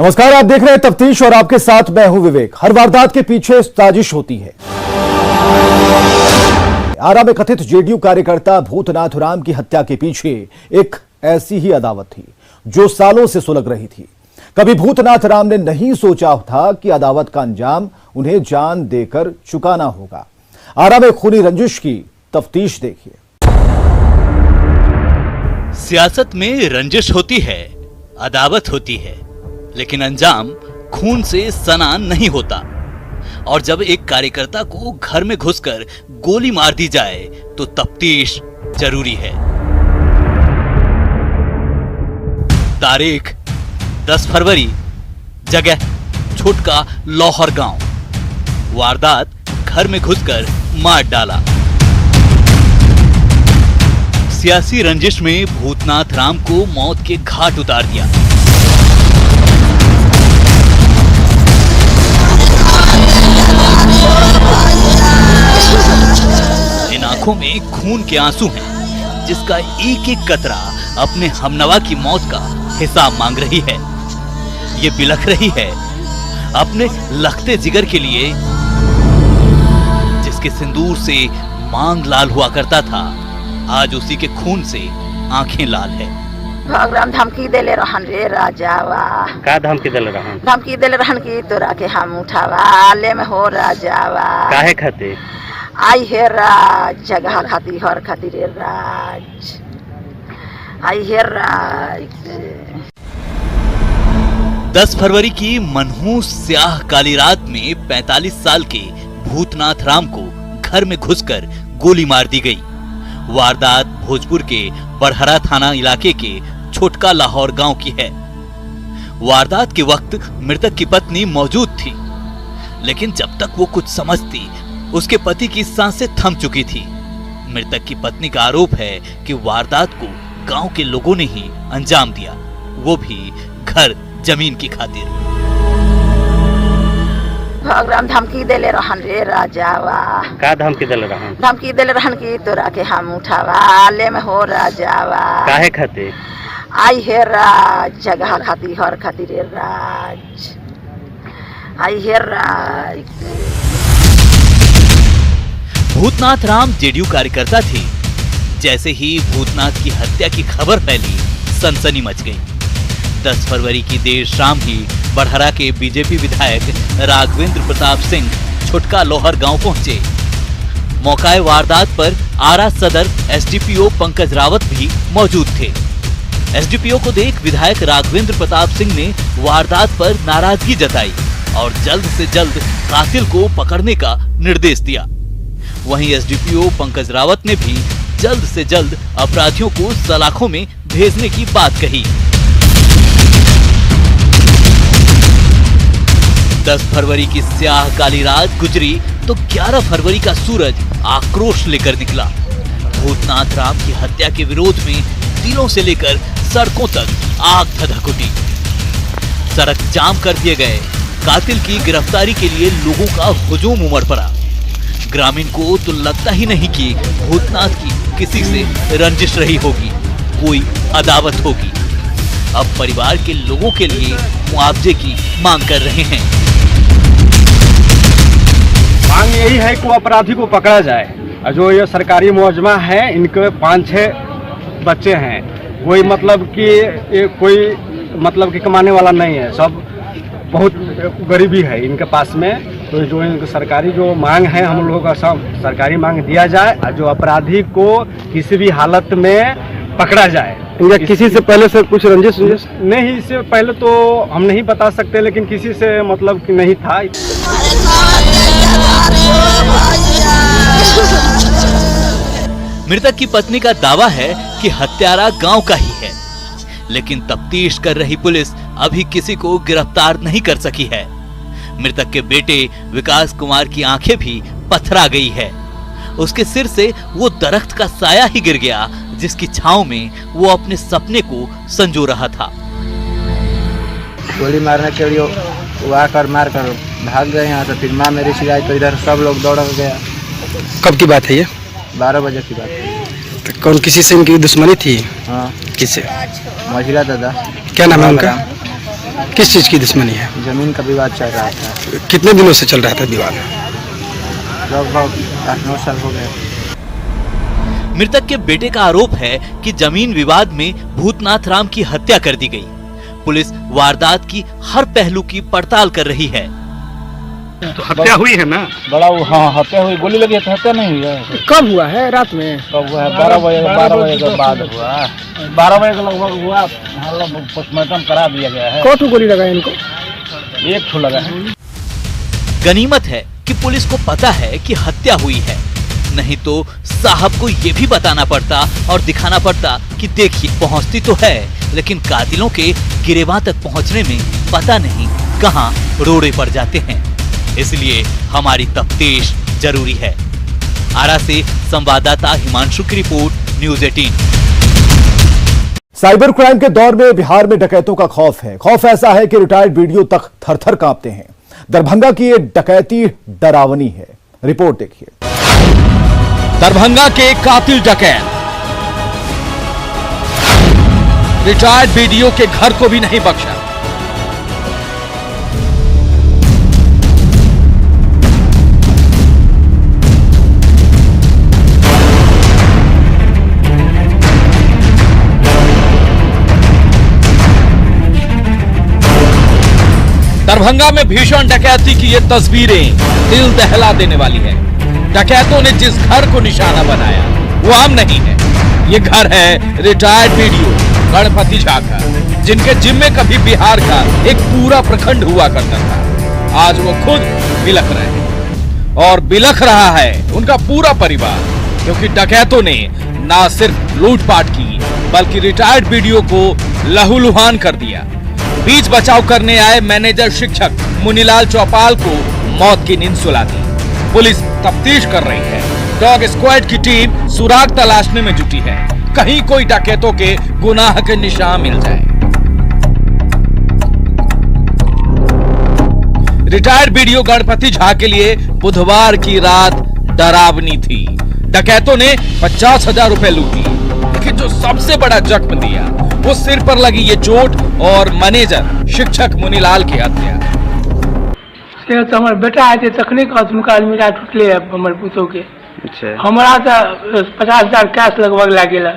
नमस्कार, आप देख रहे हैं तफ्तीश और आपके साथ मैं हूं विवेक। हर वारदात के पीछे साजिश होती है। आरा में कथित जेडीयू कार्यकर्ता भूतनाथ राम की हत्या के पीछे एक ऐसी ही अदावत थी जो सालों से सुलग रही थी। कभी भूतनाथ राम ने नहीं सोचा था कि अदावत का अंजाम उन्हें जान देकर चुकाना होगा। आरा में खूनी रंजिश की तफ्तीश देखिए। सियासत में रंजिश होती है, अदावत होती है, लेकिन अंजाम खून से सना नहीं होता। और जब एक कार्यकर्ता को घर में घुसकर गोली मार दी जाए तो तफ्तीश जरूरी है। तारीख 10 फरवरी, जगह छोटका लौहर गांव। वारदात घर में घुसकर मार डाला। सियासी रंजिश में भूतनाथ राम को मौत के घाट उतार दिया। इन आंखों में खून के आंसू हैं, जिसका एक एक कतरा अपने हमनवा की मौत का हिसाब मांग रही है। ये बिलख रही है अपने लखते जिगर के लिए, जिसके सिंदूर से मांग लाल हुआ करता था। आज उसी के खून से आंखें लाल है। भगवान धमकी देले रहन रे राजावा। का धमकी देले रहन? धमकी देले रहन कि तोरा के हम उठावा ले में हो राजावा। काहे खातिर? आई हे राज जगह खातिर हर खातिर रे राज। आई हे राज। 10 फरवरी की मनहूस स्याह काली रात में 45 साल के भूतनाथ राम को घर में घुसकर गोली मार दी गई। वारदात भोजपुर के बड़हरा थाना इलाके के छोटका लाहौर गांव की है। वारदात के वक्त मृतक की पत्नी मौजूद थी, लेकिन जब तक वो कुछ समझती, उसके पति की सांसें थम चुकी थी। मृतक की पत्नी का आरोप है कि वारदात को गांव के लोगों ने ही अंजाम दिया, वो भी घर जमीन की खातिर। भगवान धमकी देले रहन रे राजावा। का धमकी देले रहन? धमकी देले रहन कि तोरा के हम उठावा ले में हो राजावा। काहे खातिर? आई हे राज जगह खातिर हर खातिर रे राज। आई हे राज। भूतनाथ राम जेडीयू कार्यकर्ता थे। जैसे ही भूतनाथ की हत्या की खबर फैली, सनसनी मच गई। 10 फरवरी की देर शाम ही बड़हरा के बीजेपी विधायक राघवेंद्र प्रताप सिंह छोटका लोहर गांव पहुंचे। मौकाए वारदात पर आरा सदर एसडीपीओ पंकज रावत भी मौजूद थे। एसडीपीओ को देख विधायक राघवेंद्र प्रताप सिंह ने वारदात पर नाराजगी जताई और जल्द से जल्द कातिल को पकड़ने का निर्देश दिया। वहीं एसडीपीओ पंकज रावत ने भी जल्द से जल्द अपराधियों को सलाखों में भेजने की बात कही। 10 फरवरी की स्याह काली रात गुजरी तो 11 फरवरी का सूरज आक्रोश लेकर निकला। भूतनाथ राम की हत्या के विरोध में दिलों से लेकर सड़कों तक आग धधक उठी। सड़क जाम कर दिए गए। कातिल की गिरफ्तारी के लिए लोगों का हुजूम उमड़ पड़ा। ग्रामीण को तो लगता ही नहीं कि भूतनाथ की किसी से रंजिश रही होगी, कोई अदावत होगी। अब परिवार के लोगों के लिए मुआवजे की मांग कर रहे हैं। मांग यही है कि अपराधी को पकड़ा जाए। जो ये सरकारी मुआवजा है, इनके 5-6 बच्चे हैं, कोई मतलब कि ये कोई मतलब कि कमाने वाला नहीं है, सब बहुत गरीबी है इनके पास में। तो जो इनकी सरकारी जो मांग है, हम लोगों का सब सरकारी मांग दिया जाए। जो अपराधी को किसी भी हालत में पकड़ा जाए। किसी से पहले से कुछ रंजिश नहीं, इससे पहले तो हम नहीं बता सकते, लेकिन किसी से मतलब कि नहीं था। मृतक की पत्नी का दावा है कि हत्यारा गांव का ही है, लेकिन तफ्तीश कर रही पुलिस अभी किसी को गिरफ्तार नहीं कर सकी है। मृतक के बेटे विकास कुमार की आंखें भी पथरा गई है। उसके सिर से वो दरख्त का साया ही गिर गया, जिसकी छांव में वो अपने सपने को संजो रहा था। गोली मारने के लिए वो आकर मारकर भाग गए यहाँ से। फिर माँ मेरी चिल्लाई तो इधर सब लोग दौड़ गया। कब की बात है ये? 12 बजे की बात है। तो कौन किसी से इनकी दुश्मनी थी? हाँ। किससे? मझिला दादा। क्या नाम है उनका? किस चीज़ की दुश्मनी है? जमीन का विवाद चल रहा था, कितने दिनों से चल रहा था विवाद? लगभग 8-9 साल हो गए। मृतक के बेटे का आरोप है कि जमीन विवाद में भूतनाथ राम की हत्या कर दी गई। पुलिस वारदात की हर पहलू की पड़ताल कर रही है। तो हत्या हुई है ना? बड़ा हाँ, हत्या हुई, गोली लगी तो हत्या नहीं हुई है। कब हुआ है? रात में? कब हुआ है? 12 बजे के बाद हुआ। 12 बजे के लगभग हुआ। पोस्टमार्टम करा दिया गया है। कौन गोली लगा इनको? एक ठो लगा है। गनीमत है कि पुलिस को पता है कि हत्या हुई है, नहीं तो साहब को ये भी बताना पड़ता और दिखाना पड़ता कि देखिए पहुंचती तो है, लेकिन कातिलों के गिरेबां तक पहुंचने में पता नहीं कहां रोड़े पड़ जाते हैं। इसलिए हमारी तफ्तीश जरूरी है। आरा से संवाददाता हिमांशु की रिपोर्ट, न्यूज़ 18। साइबर क्राइम के दौर में बिहार में डकैतों का खौफ है। खौफ ऐसा है कि रिटायर्ड वीडियो तक थर-थर कांपते हैं। दरभंगा की ये डकैती डरावनी है। रिपोर्ट देखिए। दरभंगा के कातिल डकैत रिटायर्ड वीडियो के घर को भी नहीं बख्शा। दरभंगा में भीषण डकैती की ये तस्वीरें दिल दहला देने वाली है। डकैतों ने जिस घर को निशाना बनाया वो आम नहीं है। ये घर है रिटायर्ड वीडियो गणपति झा का, जिनके जिम्मे कभी बिहार का एक पूरा प्रखंड हुआ करता था। आज वो खुद बिलख रहे हैं और बिलख रहा है उनका पूरा परिवार, क्योंकि डकैतों ने ना सिर्फ लूटपाट की बल्कि रिटायर्ड वीडियो को लहूलुहान कर दिया। बीच बचाव करने आए मैनेजर शिक्षक मुनीलाल चौपाल को मौत की नींद सुला दी। पुलिस तफ्तीश कर रही है। डॉग स्क्वाड की टीम सुराग तलाशने में जुटी है, कहीं कोई डकैतों के गुनाह के निशान मिल जाए। रिटायर्ड वीडियो गणपति झा के लिए बुधवार की रात डरावनी थी। डकैतों ने 50,000 रुपए लूटी, लेकिन जो सबसे बड़ा जख्म दिया वो सिर पर लगी ये चोट और मैनेजर शिक्षक मुनीलाल की हत्या। तो हमारे बेटा आए थे तखने का उनका अलमीरा टूटले है हमारे पुतों के। अच्छा। हमारा तो 50,000 कैश लगभग लागेला।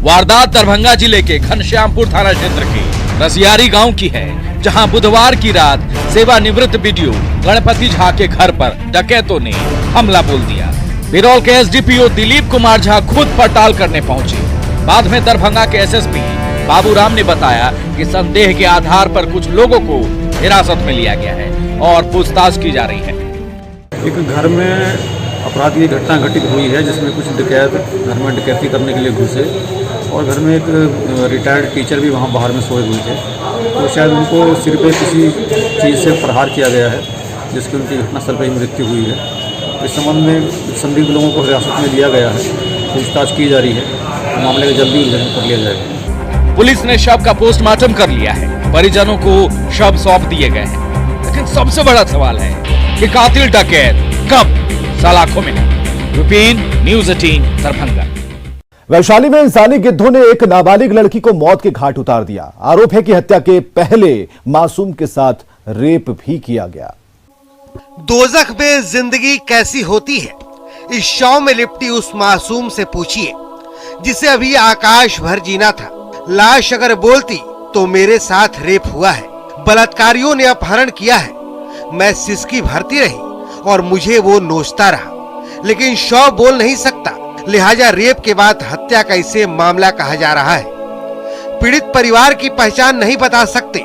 वारदात दरभंगा जिले के घनश्यामपुर थाना क्षेत्र के रसियारी गांव की है, जहां बुधवार की रात सेवानिवृत्त वीडियो गणपति झा के घर पर डकैतों ने हमला बोल दिया। बिरौल के एसडीपीओ दिलीप कुमार झा खुद पड़ताल करने पहुंचे। बाद में दरभंगा के एसएसपी बाबूराम ने बताया कि संदेह के आधार पर कुछ लोगों को हिरासत में लिया गया है और पूछताछ की जा रही है। एक घर में अपराध की घटना घटित हुई है, जिसमें कुछ डकैत घर में डकैती करने के लिए घुसे और घर में एक रिटायर्ड टीचर भी वहां बाहर में सोए हुए थे। तो शायद उनको सिर पे किसी चीज़ से प्रहार किया गया है, जिसकी उनकी घटनास्थल पर ही मृत्यु हुई है। इस संबंध में संदिग्ध लोगों को हिरासत में लिया गया है, पूछताछ की जा रही है। मामले का जल्दी उद्घाटन कर लिया जाएगा। पुलिस ने शव का पोस्टमार्टम कर लिया है, परिजनों को शव सौंप दिए गए हैं। लेकिन सबसे बड़ा सवाल है कि कातिल डकैत कब सलाखों में है। रुपीन, न्यूज़ 18 दरभंगा। वैशाली में इंसानी गिद्धों ने एक नाबालिग लड़की को मौत के घाट उतार दिया। आरोप है कि हत्या के पहले मासूम के साथ रेप भी किया गया। दोजख में जिंदगी कैसी होती है, इस शव में लिपटी उस मासूम से पूछिए, जिसे अभी आकाश भर जीना था। लाश अगर बोलती तो मेरे साथ रेप हुआ है, बलात्कारियों ने अपहरण किया है, मैं सिसकी भरती रही और मुझे वो नोचता रहा, लेकिन शव बोल नहीं सकता, लिहाजा रेप के बाद हत्या का इसे मामला कहा जा रहा है। पीड़ित परिवार की पहचान नहीं बता सकते,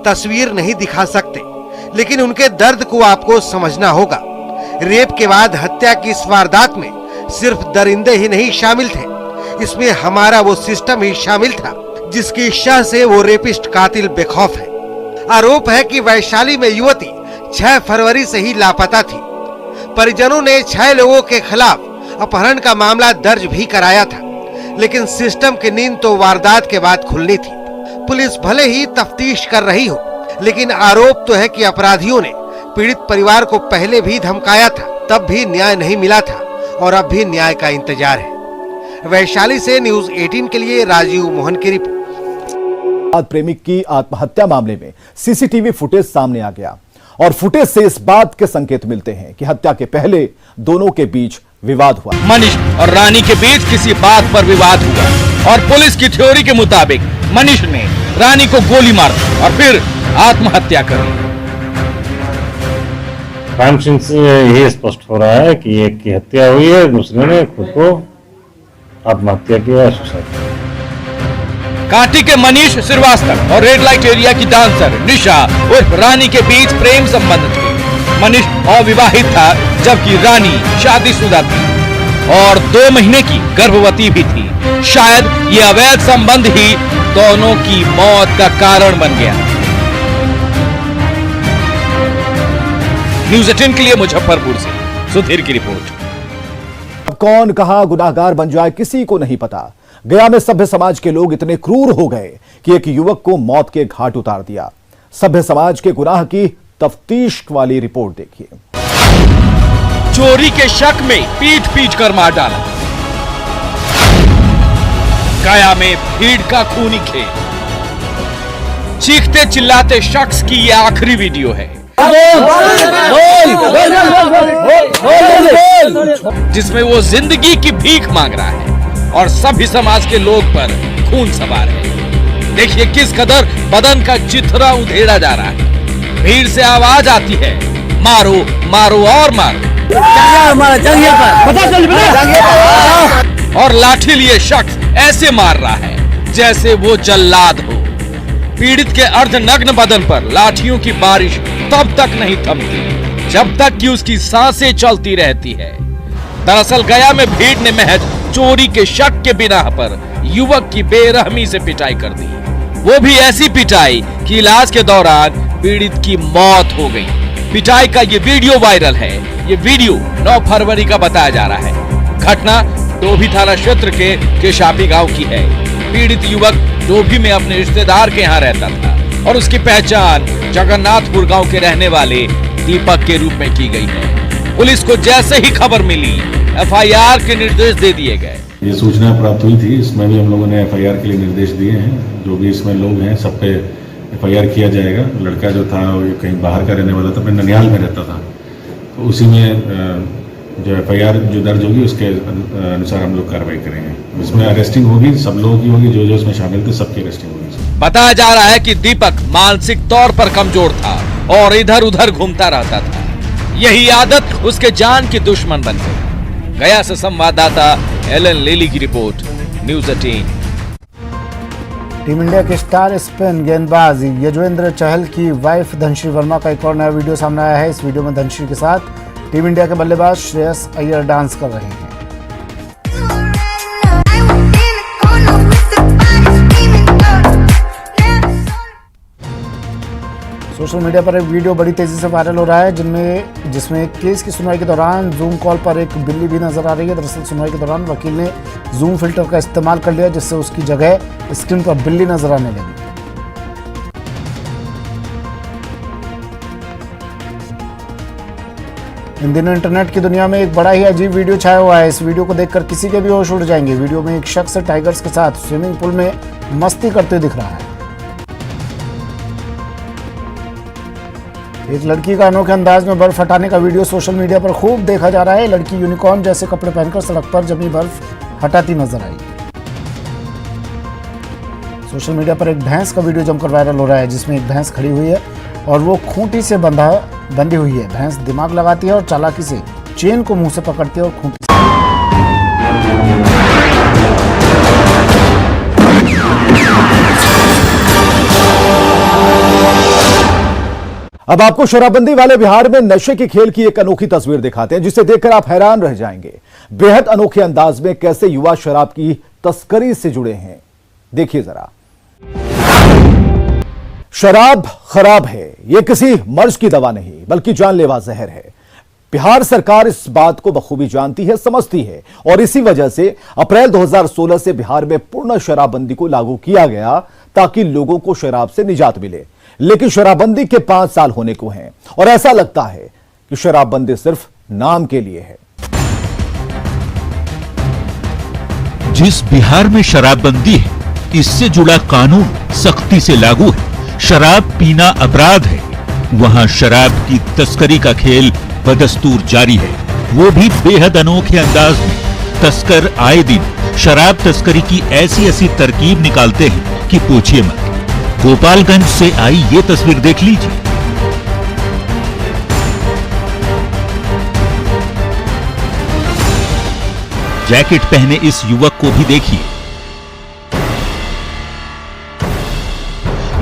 तस्वीर नहीं दिखा सकते, लेकिन उनके दर्द को आपको समझना होगा। रेप के बाद हत्या की इस वारदात में सिर्फ दरिंदे ही नहीं शामिल थे, इसमें हमारा वो सिस्टम ही शामिल था, जिसकी शह से वो रेपिस्ट कातिल बेखौफ है। आरोप है कि वैशाली में युवती 6 फरवरी से ही लापता थी। परिजनों ने 6 लोगों के खिलाफ अपहरण का मामला दर्ज भी कराया था, लेकिन सिस्टम की नींद तो वारदात के बाद खुलनी थी। पुलिस भले ही तफ्तीश कर रही हो, लेकिन आरोप तो है कि अपराधियों ने पीड़ित परिवार को पहले भी धमकाया था, तब भी न्याय नहीं मिला था और अब भी न्याय का इंतजार है। वैशाली से न्यूज़ 18 के लिए राजीव मोहन की रिपोर्ट। प्रेमिक की आत्महत्या मामले में सीसीटीवी फुटेज सामने आ गया और फुटेज से इस बात के संकेत मिलते हैं कि हत्या के पहले दोनों के बीच विवाद हुआ। मनीष और रानी के बीच किसी बात पर विवाद हुआ और पुलिस की थ्योरी के मुताबिक मनीष ने रानी को गोली मार दी और फिर आत्महत्या कर ली। क्राइम सीन से यही स्पष्ट हो रहा है कि एक की हत्या हुई है, दूसरे ने खुद को आत्महत्या किया, सुसाइड किया। कांटी के मनीष श्रीवास्तव और रेड लाइट एरिया की डांसर निशा उर्फ रानी के बीच प्रेम संबंध थे। मनीष अविवाहित था जबकि रानी शादीशुदा थी और 2 महीने की गर्भवती भी थी। शायद ये अवैध संबंध ही दोनों की मौत का कारण बन गया। न्यूज़ 18 के लिए मुजफ्फरपुर से सुधीर की रिपोर्ट। अब कौन कहां गुनाहगार बन जाए किसी को नहीं पता। गया में सभ्य समाज के लोग इतने क्रूर हो गए कि एक युवक को मौत के घाट उतार दिया। सभ्य समाज के गुनाह की तफ्तीश वाली रिपोर्ट देखिए। चोरी के शक में पीट पीट कर मार डाला। गया में भीड़ का खूनी खेल। चीखते चिल्लाते शख्स की यह आखिरी वीडियो है जिसमें वो जिंदगी की भीख मांग रहा है और सभी समाज के लोग पर खून सवार है। देखिए किस कदर बदन का चिथरा उधेड़ा जा रहा है। भीड़ से आवाज आती है, मारो मारो और मारो। और लाठी लिए शख्स ऐसे मार रहा है जैसे वो जल्लाद हो। पीड़ित के अर्धनग्न बदन पर लाठियों की बारिश तब तक नहीं थमती जब तक कि उसकी सांसें चलती रहती है। दरअसल गया में भीड़ ने महज चोरी के शक के बिना पर युवक की बेरहमी से पिटाई कर दी, वो भी ऐसी पिटाई कि इलाज के दौरान पीड़ित की मौत हो गई। पिटाई का ये वीडियो वायरल है। ये वीडियो 9 फरवरी का बताया जा रहा है। घटना डोभी थाना क्षेत्र के केशापी गांव की है। पीड़ित युवक डोभी में अपने रिश्तेदार के यहाँ रहता था और उसकी पहचान जगन्नाथपुर गांव के रहने वाले दीपक के रूप में की गई है। पुलिस को जैसे ही खबर मिली FIR के निर्देश दे दिए गए। ये सूचना प्राप्त हुई थी, इसमें भी हम लोगों ने FIR के लिए निर्देश दिए हैं। जो भी इसमें लोग हैं सब पे FIR किया जाएगा। लड़का जो था वो कहीं बाहर का रहने वाला था, अपने ननिहाल में रहता था, तो उसी में जो FIR जो दर्ज होगी उसके अनुसार हम लोग कार्रवाई करेंगे। इसमें अरेस्टिंग होगी, सब लोगों की होगी, जो जो इसमें शामिल थे सबकी अरेस्टिंग होगी। बताया जा रहा है कि दीपक मानसिक तौर पर कमजोर था और इधर उधर घूमता रहता था। यही आदत उसके जान की दुश्मन बन गई। गया से संवाददाता एलन लेली की रिपोर्ट, न्यूज़ 18। टीम इंडिया के स्टार स्पिन गेंदबाज यजुवेंद्र चहल की वाइफ धनश्री वर्मा का एक और नया वीडियो सामने आया है। इस वीडियो में धनश्री के साथ टीम इंडिया के बल्लेबाज श्रेयस अय्यर डांस कर रहे हैं। सोशल मीडिया पर एक वीडियो बड़ी तेजी से वायरल हो रहा है जिसमें केस की सुनवाई के दौरान जूम कॉल पर एक बिल्ली भी नजर आ रही है। दरअसल सुनवाई के दौरान वकील ने जूम फिल्टर का इस्तेमाल कर लिया जिससे उसकी जगह स्क्रीन पर बिल्ली नजर आने लगी। इन दिनों इंटरनेट की दुनिया में एक बड़ा ही अजीब वीडियो छाया हुआ है। इस वीडियो को देखकर किसी के भी होश उड़ जाएंगे। वीडियो में एक शख्स टाइगर्स के साथ स्विमिंग पूल में मस्ती करते दिख रहा है। एक लड़की का अनोखे अंदाज में बर्फ हटाने का वीडियो सोशल मीडिया पर खूब देखा जा रहा है। लड़की यूनिकॉर्न जैसे कपड़े पहनकर सड़क पर जमी बर्फ हटाती नजर आई। सोशल मीडिया पर एक भैंस का वीडियो जमकर वायरल हो रहा है जिसमें एक भैंस खड़ी हुई है और वो खूंटी से बंधी हुई है। भैंस दिमाग लगाती है और चालाकी से चेन को मुंह से पकड़ती है और खूंटी से अब आपको शराबबंदी वाले बिहार में नशे के खेल की एक अनोखी तस्वीर दिखाते हैं जिसे देखकर आप हैरान रह जाएंगे। बेहद अनोखे अंदाज में कैसे युवा शराब की तस्करी से जुड़े हैं, देखिए जरा। शराब खराब है, यह किसी मर्ज की दवा नहीं बल्कि जानलेवा जहर है। बिहार सरकार इस बात को बखूबी जानती है, समझती है और इसी वजह से अप्रैल 2016 से बिहार में पूर्ण शराबबंदी को लागू किया गया ताकि लोगों को शराब से निजात मिले। लेकिन शराबबंदी के 5 साल होने को हैं और ऐसा लगता है कि शराबबंदी सिर्फ नाम के लिए है। जिस बिहार में शराबबंदी है इससे जुड़ा कानून सख्ती से लागू है। शराब पीना अपराध है, वहां शराब की तस्करी का खेल बदस्तूर जारी है, वो भी बेहद अनोखे अंदाज में। तस्कर आए दिन शराब तस्करी की ऐसी ऐसी तरकीब निकालते हैं कि पूछिए मत। गोपालगंज से आई ये तस्वीर देख लीजिए। जैकेट पहने इस युवक को भी देखिए।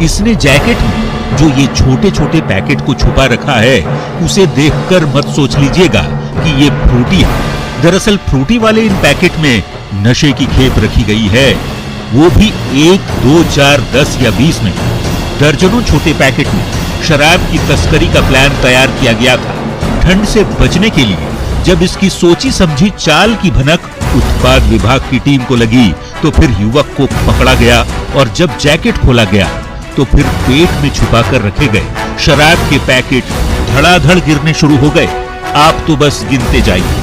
इसने जैकेट में जो ये छोटे छोटे पैकेट को छुपा रखा है, उसे देखकर मत सोच लीजिएगा कि ये फ्रूटी है। दरअसल फ्रूटी वाले इन पैकेट में नशे की खेप रखी गई है, वो भी 1, 2, 4, 10 या 20 में। दर्जनों छोटे पैकेट में शराब की तस्करी का प्लान तैयार किया गया था। ठंड से बचने के लिए जब इसकी सोची समझी चाल की भनक उत्पाद विभाग की टीम को लगी, तो फिर युवक को पकड़ा गया और जब जैकेट खोला गया तो फिर पेट में छुपाकर रखे गए शराब के पैकेट धड़ाधड़ गिरने शुरू हो गए। आप तो बस गिनते जाइए।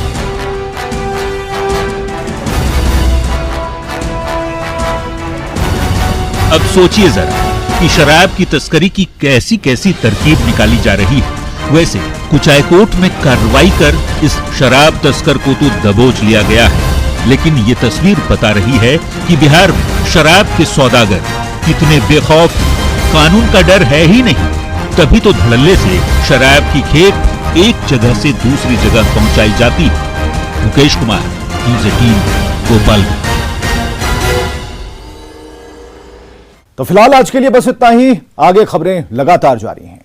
अब सोचिए जरा कि शराब की तस्करी की कैसी कैसी तरकीब निकाली जा रही है। वैसे कुचायकोट में कार्रवाई कर इस शराब तस्कर को तो दबोच लिया गया है, लेकिन ये तस्वीर बता रही है कि बिहार में शराब के सौदागर कितने बेखौफ, कानून का डर है ही नहीं, तभी तो धड़ल्ले से शराब की खेप एक जगह से दूसरी जगह पहुंचाई जाती है। मुकेश कुमार, न्यूज़ 18, गोपालगंज। तो फिलहाल आज के लिए बस इतना ही। आगे खबरें लगातार जारी हैं।